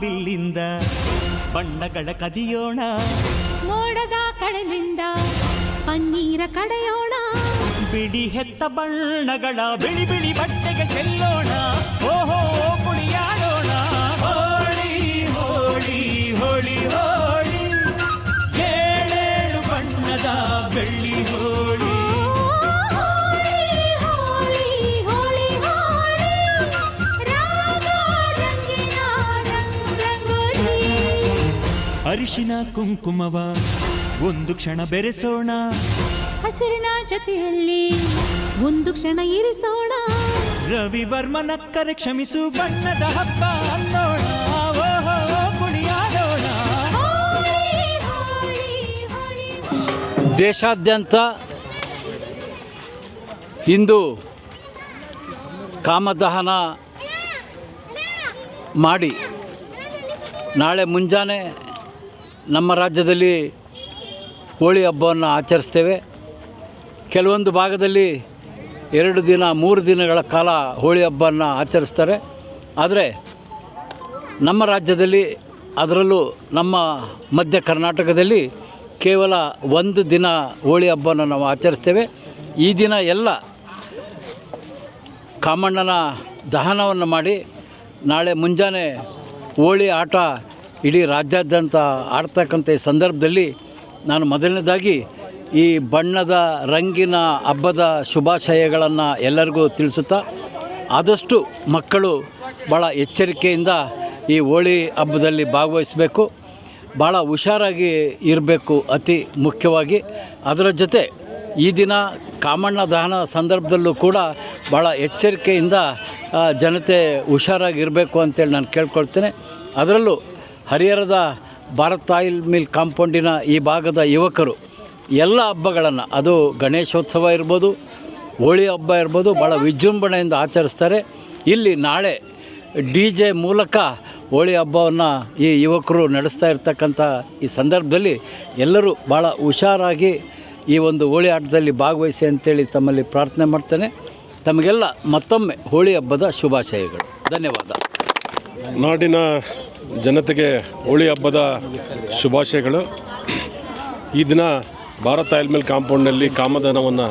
ಬಿಲ್ಲಿಂದ ಬಣ್ಣಗಳ ಕದಿಯೋಣ, ಮೋಡದ ಕಡಲಿಂದ ಪನ್ನೀರ ಕಡೆಯೋಣ, ಬಿಳಿ ಹೆತ್ತ ಬಣ್ಣಗಳ ಬಿಳಿ ಬಿಳಿ ಬಟ್ಟೆಗೆ ಚೆಲ್ಲೋಣ, ಓಹೋ ಕುಣಿಯಾಡೋಣ. ಹೋಳಿ ಹೋಳಿ ಹೋಳಿ ಹೋಳಿ, ಏಳೇಳು ಬಣ್ಣದ ಬೆಳ್ಳಿ ಹೋಳಿ. ಅರಿಶಿನ ಕುಂಕುಮವ ಒಂದು ಕ್ಷಣ ಬೆರೆಸೋಣ, ಹಸಿರಿನ ಜೊತೆಯಲ್ಲಿ ಒಂದು ಕ್ಷಣ ಇರಿಸೋಣ, ರವಿವರ್ಮನಕ್ಕರೆ ಕ್ಷಮಿಸು ಬಣ್ಣದ ಹಬ್ಬ ಅನ್ನೋಣ, ಓಹೋ ಕುಣಿಯಾಡೋಣ. ದೇಶಾದ್ಯಂತ ಇಂದು ಕಾಮದಹನ ಮಾಡಿ ನಾಳೆ ಮುಂಜಾನೆ ನಮ್ಮ ರಾಜ್ಯದಲ್ಲಿ ಹೋಳಿ ಹಬ್ಬವನ್ನು ಆಚರಿಸ್ತೇವೆ. ಕೆಲವೊಂದು ಭಾಗದಲ್ಲಿ 2 ದಿನ 3 ದಿನಗಳ ಕಾಲ ಹೋಳಿ ಹಬ್ಬವನ್ನು ಆಚರಿಸ್ತಾರೆ. ಆದರೆ ನಮ್ಮ ರಾಜ್ಯದಲ್ಲಿ, ಅದರಲ್ಲೂ ನಮ್ಮ ಮಧ್ಯ ಕರ್ನಾಟಕದಲ್ಲಿ ಕೇವಲ 1 ದಿನ ಹೋಳಿ ಹಬ್ಬವನ್ನು ನಾವು ಆಚರಿಸ್ತೇವೆ. ಈ ದಿನ ಎಲ್ಲ ಕಾಮಣ್ಣನ ದಹನವನ್ನು ಮಾಡಿ ನಾಳೆ ಮುಂಜಾನೆ ಹೋಳಿ ಆಟ ಇಡೀ ರಾಜ್ಯಾದ್ಯಂತ ಆಡ್ತಕ್ಕಂಥ ಈ ಸಂದರ್ಭದಲ್ಲಿ ನಾನು ಮೊದಲನೇದಾಗಿ ಈ ಬಣ್ಣದ ರಂಗಿನ ಹಬ್ಬದ ಶುಭಾಶಯಗಳನ್ನು ಎಲ್ಲರಿಗೂ ತಿಳಿಸುತ್ತಾ, ಆದಷ್ಟು ಮಕ್ಕಳು ಭಾಳ ಎಚ್ಚರಿಕೆಯಿಂದ ಈ ಹೋಳಿ ಹಬ್ಬದಲ್ಲಿ ಭಾಗವಹಿಸಬೇಕು, ಭಾಳ ಹುಷಾರಾಗಿ ಇರಬೇಕು ಅತಿ ಮುಖ್ಯವಾಗಿ. ಅದರ ಜೊತೆ ಈ ದಿನ ಕಾಮಣ್ಣ ದಹನ ಸಂದರ್ಭದಲ್ಲೂ ಕೂಡ ಭಾಳ ಎಚ್ಚರಿಕೆಯಿಂದ ಜನತೆ ಹುಷಾರಾಗಿರಬೇಕು ಅಂತೇಳಿ ನಾನು ಕೇಳ್ಕೊಳ್ತೇನೆ. ಅದರಲ್ಲೂ ಹರಿಹರದ ಭಾರತ್ ಆಯಿಲ್ ಮಿಲ್ ಕಾಂಪೌಂಡಿನ ಈ ಭಾಗದ ಯುವಕರು ಎಲ್ಲ ಹಬ್ಬಗಳನ್ನು, ಅದು ಗಣೇಶೋತ್ಸವ ಇರ್ಬೋದು, ಹೋಳಿ ಹಬ್ಬ ಇರ್ಬೋದು, ಭಾಳ ವಿಜೃಂಭಣೆಯಿಂದ ಆಚರಿಸ್ತಾರೆ. ಇಲ್ಲಿ ನಾಳೆ DJ ಮೂಲಕ ಹೋಳಿ ಹಬ್ಬವನ್ನು ಈ ಯುವಕರು ನಡೆಸ್ತಾ ಇರ್ತಕ್ಕಂಥ ಈ ಸಂದರ್ಭದಲ್ಲಿ ಎಲ್ಲರೂ ಭಾಳ ಹುಷಾರಾಗಿ ಈ ಒಂದು ಹೋಳಿ ಆಟದಲ್ಲಿ ಭಾಗವಹಿಸಿ ಅಂತೇಳಿ ತಮ್ಮಲ್ಲಿ ಪ್ರಾರ್ಥನೆ ಮಾಡ್ತೇನೆ. ತಮಗೆಲ್ಲ ಮತ್ತೊಮ್ಮೆ ಹೋಳಿ ಹಬ್ಬದ ಶುಭಾಶಯಗಳು. ಧನ್ಯವಾದ. ನಾಡಿನ ಜನತೆಗೆ ಹೋಳಿ ಹಬ್ಬದ ಶುಭಾಶಯಗಳು. ಈ ದಿನ ಭಾರತ್ ಆಯಿಲ್ ಮಿಲ್ ಕಾಂಪೌಂಡ್ನಲ್ಲಿ ಕಾಮದಹನವನ್ನು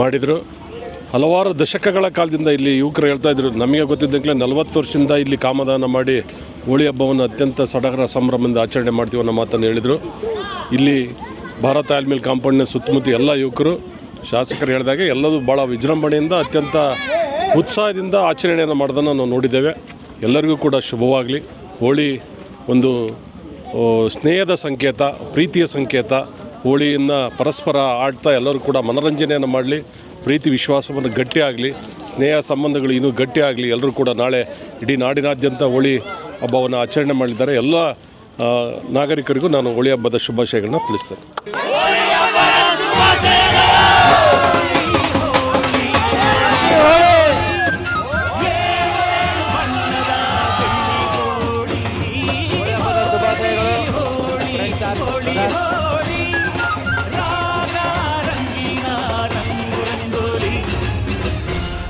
ಮಾಡಿದರು. ಹಲವಾರು ದಶಕಗಳ ಕಾಲದಿಂದ ಇಲ್ಲಿ ಯುವಕರು ಹೇಳ್ತಾಯಿದ್ರು, ನಮಗೆ ಗೊತ್ತಿದ್ದಂಗೆ 40 ವರ್ಷದಿಂದ ಇಲ್ಲಿ ಕಾಮದಹನ ಮಾಡಿ ಹೋಳಿ ಹಬ್ಬವನ್ನು ಅತ್ಯಂತ ಸಡಗರ ಸಂಭ್ರಮದಿಂದ ಆಚರಣೆ ಮಾಡ್ತೀವಿ ಅನ್ನೋ ಮಾತನ್ನು ಹೇಳಿದರು. ಇಲ್ಲಿ ಭಾರತ್ ಆಯಿಲ್ ಮಿಲ್ ಕಾಂಪೌಂಡ್ನ ಸುತ್ತಮುತ್ತ ಎಲ್ಲ ಯುವಕರು, ಶಾಸಕರು ಹೇಳಿದಾಗೆ ಎಲ್ಲದೂ ಭಾಳ ವಿಜೃಂಭಣೆಯಿಂದ ಅತ್ಯಂತ ಉತ್ಸಾಹದಿಂದ ಆಚರಣೆಯನ್ನು ಮಾಡೋದನ್ನು ನಾವು ನೋಡಿದ್ದೇವೆ. ಎಲ್ಲರಿಗೂ ಕೂಡ ಶುಭವಾಗಲಿ. ಹೋಳಿ ಒಂದು ಸ್ನೇಹದ ಸಂಕೇತ, ಪ್ರೀತಿಯ ಸಂಕೇತ. ಹೋಳಿಯನ್ನು ಪರಸ್ಪರ ಆಡ್ತಾ ಎಲ್ಲರೂ ಕೂಡ ಮನೋರಂಜನೆಯನ್ನು ಮಾಡಲಿ, ಪ್ರೀತಿ ವಿಶ್ವಾಸವನ್ನು ಗಟ್ಟಿಯಾಗಲಿ, ಸ್ನೇಹ ಸಂಬಂಧಗಳು ಇನ್ನೂ ಗಟ್ಟಿಯಾಗಲಿ. ಎಲ್ಲರೂ ಕೂಡ ನಾಳೆ ಇಡೀ ನಾಡಿನಾದ್ಯಂತ ಹೋಳಿ ಹಬ್ಬವನ್ನು ಆಚರಣೆ ಮಾಡಲಿದ್ದಾರೆ. ಎಲ್ಲ ನಾಗರಿಕರಿಗೂ ನಾನು ಹೋಳಿ ಹಬ್ಬದ ಶುಭಾಶಯಗಳನ್ನ ತಿಳಿಸ್ತೇನೆ.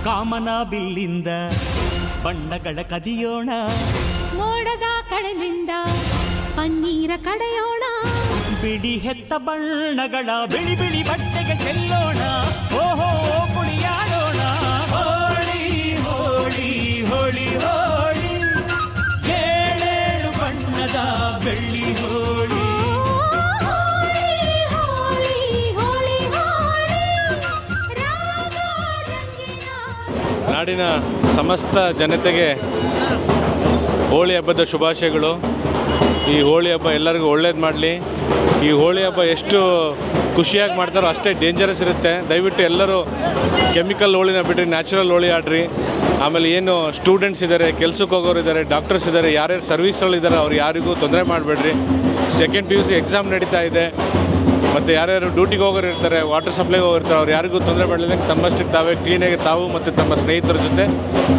ಕಾಮನ ಬಿಲ್ಲಿಂದ ಬಣ್ಣಗಳ ಕದಿಯೋಣ, ಮೋಡದ ಕಡಲಿಂದ ಪನ್ನೀರ ಕಡೆಯೋಣ, ಬಿಳಿ ಹೆತ್ತ ಬಣ್ಣಗಳ ಬಿಳಿ ಬಿಳಿ ಬಟ್ಟೆಗೆ ಚೆಲ್ಲೋಣ, ಓಹೋ ಕುಣಿಯಾಡೋಣ. ಹೋಳಿ ಹೋಳಿ ಹೋಳಿ ಹೋಳಿ, ಏಳೇಳು ಬಣ್ಣದ ಬೆಳ್ಳಿ ಹೋಳಿ. ನಾಡಿನ ಸಮಸ್ತ ಜನತೆಗೆ ಹೋಳಿ ಹಬ್ಬದ ಶುಭಾಶಯಗಳು. ಈ ಹೋಳಿ ಹಬ್ಬ ಎಲ್ಲರಿಗೂ ಒಳ್ಳೇದು ಮಾಡಲಿ. ಈ ಹೋಳಿ ಹಬ್ಬ ಎಷ್ಟು ಖುಷಿಯಾಗಿ ಮಾಡ್ತಾರೋ ಅಷ್ಟೇ ಡೇಂಜರಸ್ ಇರುತ್ತೆ. ದಯವಿಟ್ಟು ಎಲ್ಲರೂ ಕೆಮಿಕಲ್ ಹೋಳಿನ ಬಿಡ್ರಿ, ನ್ಯಾಚುರಲ್ ಹೋಳಿ ಆಡ್ರಿ. ಆಮೇಲೆ ಏನು ಸ್ಟೂಡೆಂಟ್ಸ್ ಇದ್ದಾರೆ, ಕೆಲ್ಸಕ್ಕೆ ಹೋಗೋರು ಇದ್ದಾರೆ, ಡಾಕ್ಟರ್ಸ್ ಇದ್ದಾರೆ, ಯಾರ್ಯಾರು ಸರ್ವೀಸ್ಗಳಿದ್ದಾರೆ ಅವ್ರು ಯಾರಿಗೂ ತೊಂದರೆ ಮಾಡಬೇಡ್ರಿ. ಸೆಕೆಂಡ್ PUC ಎಕ್ಸಾಮ್ ನಡೀತಾ ಇದೆ. ಮತ್ತು ಯಾರ್ಯಾರು ಡ್ಯೂಟಿಗೆ ಹೋಗೋರು ಇರ್ತಾರೆ, ವಾಟರ್ ಸಪ್ಲೈಗೆ ಹೋಗಿರ್ತಾರೆ, ಅವ್ರು ಯಾರಿಗೂ ತೊಂದರೆ ಮಾಡಲಿಲ್ಲ. ತಮ್ಮಷ್ಟಕ್ಕೆ ತಾವೇ ಕ್ಲೀನಾಗಿ ತಾವು ಮತ್ತು ತಮ್ಮ ಸ್ನೇಹಿತರ ಜೊತೆ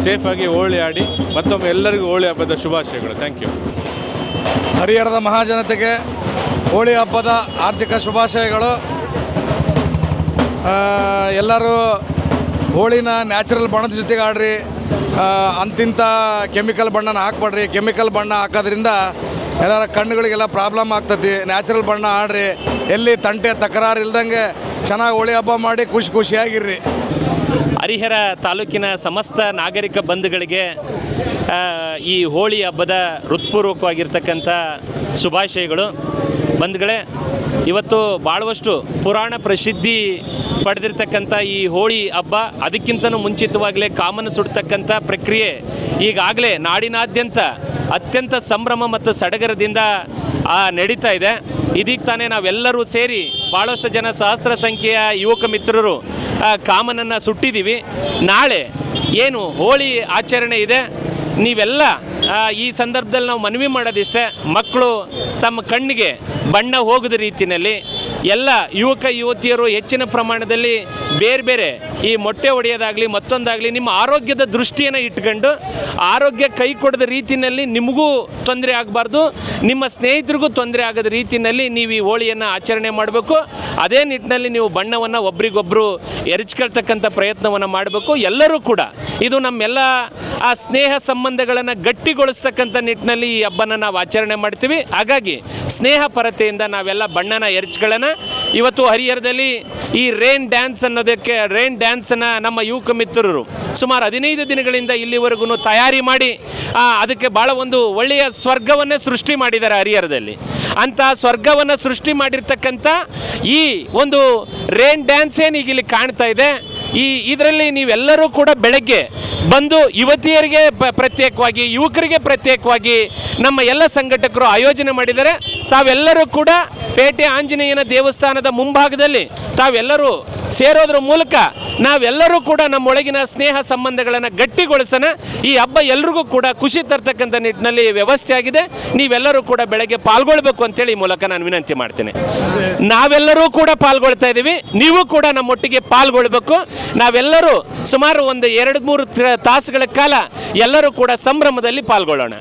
ಸೇಫಾಗಿ ಹೋಳಿ ಆಡಿ. ಮತ್ತೊಮ್ಮೆ ಎಲ್ಲರಿಗೂ ಹೋಳಿ ಹಬ್ಬದ ಶುಭಾಶಯಗಳು. Thank you. ಹರಿಹರದ ಮಹಾಜನತೆಗೆ ಹೋಳಿ ಹಬ್ಬದ ಆರ್ಥಿಕ ಶುಭಾಶಯಗಳು. ಎಲ್ಲರೂ ಹೋಳಿನ ನ್ಯಾಚುರಲ್ ಬಣ್ಣದ ಜೊತೆಗೆ ಆಡ್ರಿ. ಅಂತಿಂಥ ಕೆಮಿಕಲ್ ಬಣ್ಣನ ಹಾಕ್ಬೇಡ್ರಿ. ಕೆಮಿಕಲ್ ಬಣ್ಣ ಹಾಕೋದ್ರಿಂದ ಎಲ್ಲರ ಕಣ್ಣುಗಳಿಗೆಲ್ಲ ಪ್ರಾಬ್ಲಮ್ ಆಗ್ತತಿ. ನ್ಯಾಚುರಲ್ ಬಣ್ಣ ಆಡ್ರಿ. ಎಲ್ಲಿ ತಂಟೆ ತಕರಾರು ಇಲ್ದಂಗೆ ಚೆನ್ನಾಗಿ ಹೋಳಿ ಹಬ್ಬ ಮಾಡಿ ಖುಷಿಯಾಗಿರ್ರಿ. ಹರಿಹರ ತಾಲೂಕಿನ ಸಮಸ್ತ ನಾಗರಿಕ ಬಂಧುಗಳಿಗೆ ಈ ಹೋಳಿ ಹಬ್ಬದ ಹೃತ್ಪೂರ್ವಕವಾಗಿರ್ತಕ್ಕಂಥ ಶುಭಾಶಯಗಳು. ಬಂಧುಗಳೇ, ಇವತ್ತು ಭಾಳವಷ್ಟು ಪುರಾಣ ಪ್ರಸಿದ್ಧಿ ಪಡೆದಿರ್ತಕ್ಕಂಥ ಈ ಹೋಳಿ ಹಬ್ಬ, ಅದಕ್ಕಿಂತಲೂ ಮುಂಚಿತವಾಗಲೇ ಕಾಮನ ಸುಡ್ತಕ್ಕಂಥ ಪ್ರಕ್ರಿಯೆ ಈಗಾಗಲೇ ನಾಡಿನಾದ್ಯಂತ ಅತ್ಯಂತ ಸಂಭ್ರಮ ಮತ್ತು ಸಡಗರದಿಂದ ನಡೀತಾ ಇದೆ. ಇದೀಗ ತಾನೇ ನಾವೆಲ್ಲರೂ ಸೇರಿ ಭಾಳಷ್ಟು ಜನ ಸಹಸ್ರ ಸಂಖ್ಯೆಯ ಯುವಕ ಮಿತ್ರರು ಕಾಮನನ್ನು ಸುಟ್ಟಿದ್ದೀವಿ. ನಾಳೆ ಏನು ಹೋಳಿ ಆಚರಣೆ ಇದೆ, ನೀವೆಲ್ಲ ಈ ಸಂದರ್ಭದಲ್ಲಿ ನಾವು ಮನವಿ ಮಾಡೋದಿಷ್ಟೇ, ಮಕ್ಕಳು ತಮ್ಮ ಕಣ್ಣಿಗೆ ಬಣ್ಣ ಹೋಗದ ರೀತಿಯಲ್ಲಿ ಎಲ್ಲ ಯುವಕ ಯುವತಿಯರು ಹೆಚ್ಚಿನ ಪ್ರಮಾಣದಲ್ಲಿ ಬೇರೆ ಬೇರೆ ಈ ಮೊಟ್ಟೆ ಹೊಡೆಯೋದಾಗಲಿ ಮತ್ತೊಂದಾಗಲಿ ನಿಮ್ಮ ಆರೋಗ್ಯದ ದೃಷ್ಟಿಯನ್ನು ಇಟ್ಕೊಂಡು ಆರೋಗ್ಯ ಕೈ ಕೊಡದ ರೀತಿಯಲ್ಲಿ ನಿಮಗೂ ತೊಂದರೆ ಆಗಬಾರ್ದು, ನಿಮ್ಮ ಸ್ನೇಹಿತರಿಗೂ ತೊಂದರೆ ಆಗದ ರೀತಿಯಲ್ಲಿ ನೀವು ಈ ಹೋಳಿಯನ್ನು ಆಚರಣೆ ಮಾಡಬೇಕು. ಅದೇ ನಿಟ್ಟಿನಲ್ಲಿ ನೀವು ಬಣ್ಣವನ್ನು ಒಬ್ರಿಗೊಬ್ಬರು ಎರಚ್ಕೊಳ್ತಕ್ಕಂಥ ಪ್ರಯತ್ನವನ್ನು ಮಾಡಬೇಕು. ಎಲ್ಲರೂ ಕೂಡ ಇದು ನಮ್ಮೆಲ್ಲ ಆ ಸ್ನೇಹ ಸಂಬಂಧಗಳನ್ನು ಗಟ್ಟಿಗೊಳಿಸ್ತಕ್ಕಂಥ ನಿಟ್ಟಿನಲ್ಲಿ ಈ ಹಬ್ಬನ ನಾವು ಆಚರಣೆ ಮಾಡ್ತೀವಿ. ಹಾಗಾಗಿ ಸ್ನೇಹ ಪರತೆಯಿಂದ ನಾವೆಲ್ಲ ಬಣ್ಣನ ಎರಚ್ಕೊಳ್ಳೋಣ. ಇವತ್ತು ಹರಿಹರದಲ್ಲಿ ಈ ರೇನ್ ಡ್ಯಾನ್ಸನ್ನು ನಮ್ಮ ಯುವಕ ಮಿತ್ರರು ಸುಮಾರು 15 ದಿನಗಳಿಂದ ಇಲ್ಲಿವರೆಗೂ ತಯಾರಿ ಮಾಡಿ ಅದಕ್ಕೆ ಭಾಳ ಒಂದು ಒಳ್ಳೆಯ ಸ್ವರ್ಗವನ್ನೇ ಸೃಷ್ಟಿ ಮಾಡಿದ್ದಾರೆ ಹರಿಹರದಲ್ಲಿ. ಅಂಥ ಸ್ವರ್ಗವನ್ನು ಸೃಷ್ಟಿ ಮಾಡಿರ್ತಕ್ಕಂಥ ಈ ಒಂದು ರೇನ್ ಡ್ಯಾನ್ಸ್ ಏನು ಈಗ ಇಲ್ಲಿ ಕಾಣ್ತಾ ಇದೆ, ಇದರಲ್ಲಿ ನೀವೆಲ್ಲರೂ ಕೂಡ ಬೆಳಗ್ಗೆ ಬಂದು ಯುವತಿಯರಿಗೆ ಪ್ರತ್ಯೇಕವಾಗಿ ಯುವಕರಿಗೆ ಪ್ರತ್ಯೇಕವಾಗಿ ನಮ್ಮ ಎಲ್ಲ ಸಂಘಟಕರು ಆಯೋಜನೆ ಮಾಡಿದ್ದಾರೆ. ತಾವೆಲ್ಲರೂ ಕೂಡ ಪೇಟೆ ಆಂಜನೇಯನ ದೇವಸ್ಥಾನದ ಮುಂಭಾಗದಲ್ಲಿ ತಾವೆಲ್ಲರೂ ಸೇರೋದ್ರ ಮೂಲಕ ನಾವೆಲ್ಲರೂ ಕೂಡ ನಮ್ಮೊಳಗಿನ ಸ್ನೇಹ ಸಂಬಂಧಗಳನ್ನು ಗಟ್ಟಿಗೊಳಿಸೋಣ. ಈ ಹಬ್ಬ ಎಲ್ರಿಗೂ ಕೂಡ ಖುಷಿ ತರ್ತಕ್ಕಂಥ ನಿಟ್ಟಿನಲ್ಲಿ ವ್ಯವಸ್ಥೆ ಆಗಿದೆ. ನೀವೆಲ್ಲರೂ ಕೂಡ ಬೆಳಗ್ಗೆ ಪಾಲ್ಗೊಳ್ಬೇಕು ಅಂತೇಳಿ ಈ ಮೂಲಕ ನಾನು ವಿನಂತಿ ಮಾಡ್ತೇನೆ. ನಾವೆಲ್ಲರೂ ಕೂಡ ಪಾಲ್ಗೊಳ್ತಾ ಇದ್ದೀವಿ, ನೀವು ಕೂಡ ನಮ್ಮೊಟ್ಟಿಗೆ ಪಾಲ್ಗೊಳ್ಬೇಕು. ನಾವೆಲ್ಲರೂ ಸುಮಾರು ಒಂದು 2-3 ತಾಸುಗಳ ಕಾಲ ಎಲ್ಲರೂ ಕೂಡ ಸಂಭ್ರಮದಲ್ಲಿ ಪಾಲ್ಗೊಳ್ಳೋಣ.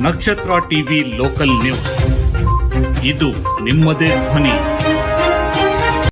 ನಕ್ಷತ್ರ ಟಿವಿ ಲೋಕಲ್ ನ್ಯೂಸ್, ಇದು ನಿಮ್ಮದೇ ಧ್ವನಿ.